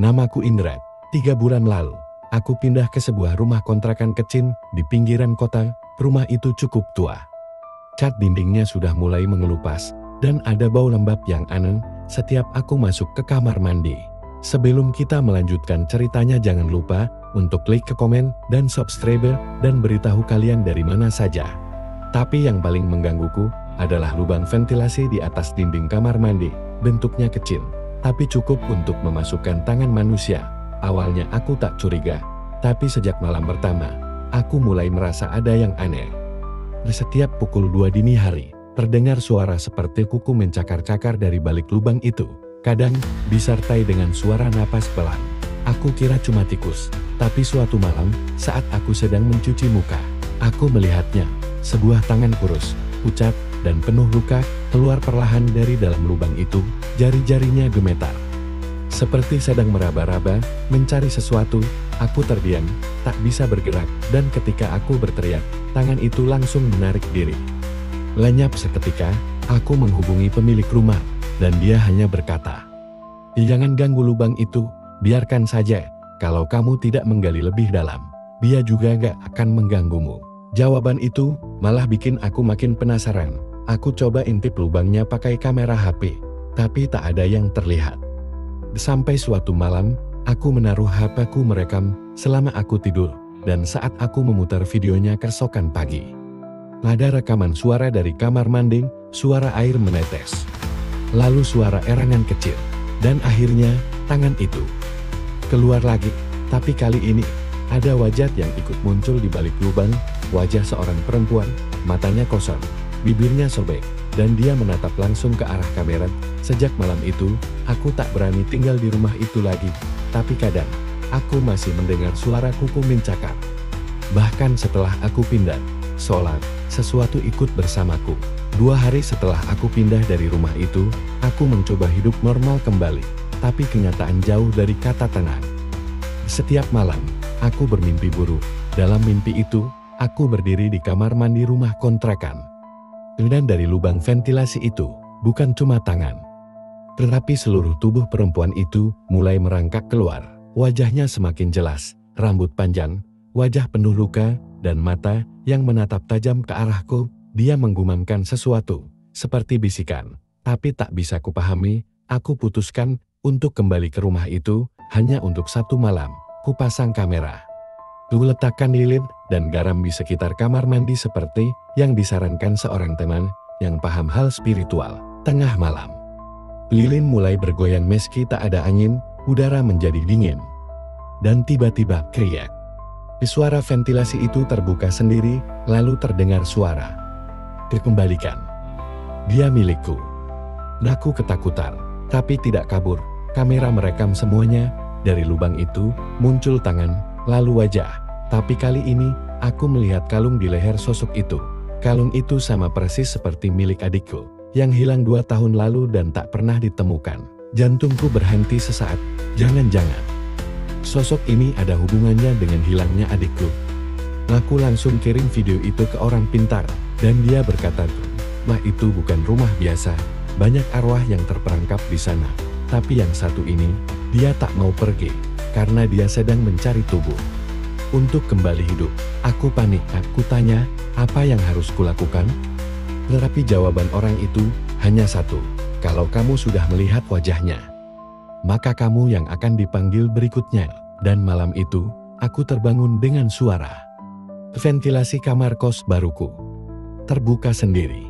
Namaku Indra. 3 bulan lalu, aku pindah ke sebuah rumah kontrakan kecil di pinggiran kota. Rumah itu cukup tua. Cat dindingnya sudah mulai mengelupas, dan ada bau lembab yang aneh setiap aku masuk ke kamar mandi. Sebelum kita melanjutkan ceritanya, jangan lupa untuk klik ke komen dan subscribe dan beritahu kalian dari mana saja. Tapi yang paling menggangguku adalah lubang ventilasi di atas dinding kamar mandi. Bentuknya kecil, tapi cukup untuk memasukkan tangan manusia. Awalnya aku tak curiga, tapi sejak malam pertama, aku mulai merasa ada yang aneh. Setiap pukul 2 dini hari, terdengar suara seperti kuku mencakar-cakar dari balik lubang itu. Kadang disertai dengan suara napas pelan. Aku kira cuma tikus, tapi suatu malam, saat aku sedang mencuci muka, aku melihatnya. Sebuah tangan kurus, pucat, dan penuh luka, keluar perlahan dari dalam lubang itu. Jari-jarinya gemetar, seperti sedang meraba-raba, mencari sesuatu. Aku terdiam, tak bisa bergerak, dan ketika aku berteriak, tangan itu langsung menarik diri. Lenyap seketika, aku menghubungi pemilik rumah, dan dia hanya berkata, "Jangan ganggu lubang itu, biarkan saja. Kalau kamu tidak menggali lebih dalam, dia juga gak akan mengganggumu." Jawaban itu malah bikin aku makin penasaran. Aku coba intip lubangnya pakai kamera HP, tapi tak ada yang terlihat. Sampai suatu malam, aku menaruh HP-ku merekam selama aku tidur, dan saat aku memutar videonya keesokan pagi, ada rekaman suara dari kamar mandi, suara air menetes, lalu suara erangan kecil, dan akhirnya tangan itu keluar lagi. Tapi kali ini ada wajah yang ikut muncul di balik lubang, wajah seorang perempuan, matanya kosong, bibirnya sobek, dan dia menatap langsung ke arah kamera. Sejak malam itu, aku tak berani tinggal di rumah itu lagi, tapi kadang aku masih mendengar suara kuku mencakar. Bahkan setelah aku pindah, seolah sesuatu ikut bersamaku. 2 hari setelah aku pindah dari rumah itu, aku mencoba hidup normal kembali, tapi kenyataan jauh dari kata tenang. Setiap malam, aku bermimpi buruk. Dalam mimpi itu, aku berdiri di kamar mandi rumah kontrakan. Dan dari lubang ventilasi itu, bukan cuma tangan, tetapi seluruh tubuh perempuan itu mulai merangkak keluar. Wajahnya semakin jelas, rambut panjang, wajah penuh luka, dan mata yang menatap tajam ke arahku. Dia menggumamkan sesuatu, seperti bisikan, tapi tak bisa kupahami. Aku putuskan untuk kembali ke rumah itu, hanya untuk 1 malam. Kupasang kamera, letakkan lilin dan garam di sekitar kamar mandi seperti yang disarankan seorang teman yang paham hal spiritual. Tengah malam, lilin mulai bergoyang meski tak ada angin, udara menjadi dingin. Dan tiba-tiba kriak. Suara ventilasi itu terbuka sendiri, lalu terdengar suara, "Dikembalikan. Dia milikku." Aku ketakutan, tapi tidak kabur. Kamera merekam semuanya. Dari lubang itu, muncul tangan, lalu wajah. Tapi kali ini, aku melihat kalung di leher sosok itu. Kalung itu sama persis seperti milik adikku, yang hilang 2 tahun lalu dan tak pernah ditemukan. Jantungku berhenti sesaat. Jangan-jangan sosok ini ada hubungannya dengan hilangnya adikku. Aku langsung kirim video itu ke orang pintar, dan dia berkata, "Wah, itu bukan rumah biasa. Banyak arwah yang terperangkap di sana. Tapi yang satu ini, dia tak mau pergi, karena dia sedang mencari tubuh untuk kembali hidup." Aku panik. Aku tanya, apa yang harus kulakukan? Tetapi jawaban orang itu hanya satu, "Kalau kamu sudah melihat wajahnya, maka kamu yang akan dipanggil berikutnya." Dan malam itu, aku terbangun dengan suara ventilasi kamar kos baruku terbuka sendiri.